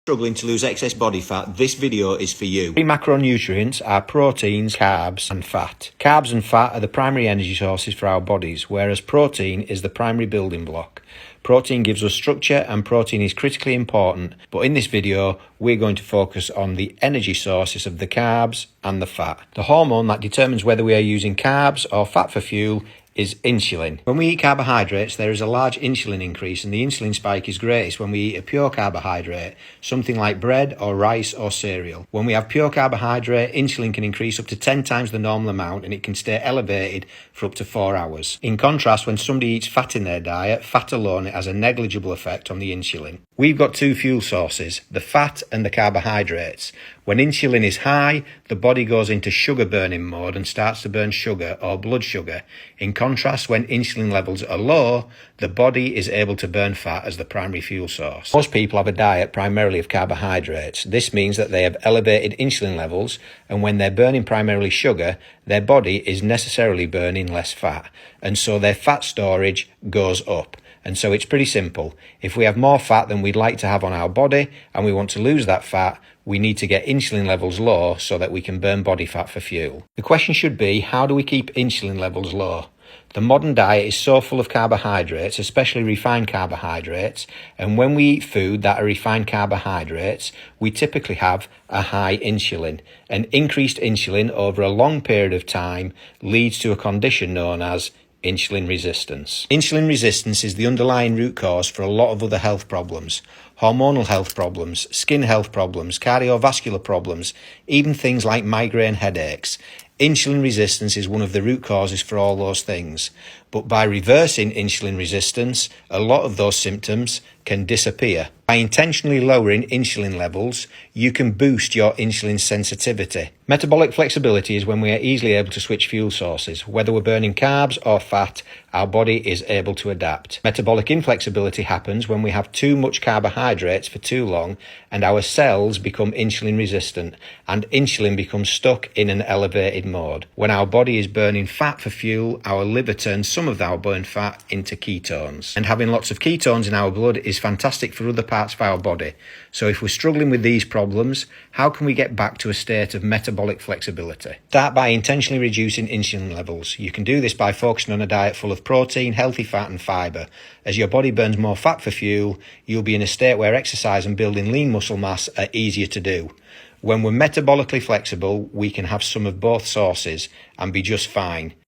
Struggling to lose excess body fat, this video is for you. Three macronutrients are proteins, carbs and fat. Carbs and fat are the primary energy sources for our bodies, whereas protein is the primary building block. Protein gives us structure and protein is critically important, but in this video we're going to focus on the energy sources of the carbs and the fat. The hormone that determines whether we are using carbs or fat for fuel is insulin. When we eat carbohydrates, there is a large insulin increase, and the insulin spike is greatest when we eat a pure carbohydrate, something like bread or rice or cereal. When we have pure carbohydrate, insulin can increase up to 10 times the normal amount, and it can stay elevated for up to 4 hours. In contrast, when somebody eats fat in their diet, fat alone has a negligible effect on the insulin. We've got two fuel sources, the fat and the carbohydrates. When insulin is high, the body goes into sugar burning mode and starts to burn sugar or blood sugar. In contrast, when insulin levels are low, the body is able to burn fat as the primary fuel source. Most people have a diet primarily of carbohydrates. This means that they have elevated insulin levels, and when they're burning primarily sugar, their body is necessarily burning less fat, and so their fat storage goes up. And so it's pretty simple. If we have more fat than we'd like to have on our body and we want to lose that fat, we need to get insulin levels low so that we can burn body fat for fuel. The question should be, how do we keep insulin levels low? The modern diet is so full of carbohydrates, especially refined carbohydrates, and when we eat food that are refined carbohydrates, we typically have a high insulin. And increased insulin over a long period of time leads to a condition known as insulin resistance. Insulin resistance is the underlying root cause for a lot of other health problems. Hormonal health problems, skin health problems, cardiovascular problems, even things like migraine headaches. Insulin resistance is one of the root causes for all those things. But by reversing insulin resistance, a lot of those symptoms can disappear. By intentionally lowering insulin levels, you can boost your insulin sensitivity. Metabolic flexibility is when we are easily able to switch fuel sources. Whether we're burning carbs or fat, our body is able to adapt. Metabolic inflexibility happens when we have too much carbohydrates for too long and our cells become insulin resistant and insulin becomes stuck in an elevated mode. When our body is burning fat for fuel, our liver turns some of our burned fat into ketones. And having lots of ketones in our blood is fantastic for other parts of our body. So if we're struggling with these problems, how can we get back to a state of metabolic flexibility? Start by intentionally reducing insulin levels. You can do this by focusing on a diet full of protein, healthy fat and fibre. As your body burns more fat for fuel, you'll be in a state where exercise and building lean muscle mass are easier to do. When we're metabolically flexible, we can have some of both sources and be just fine.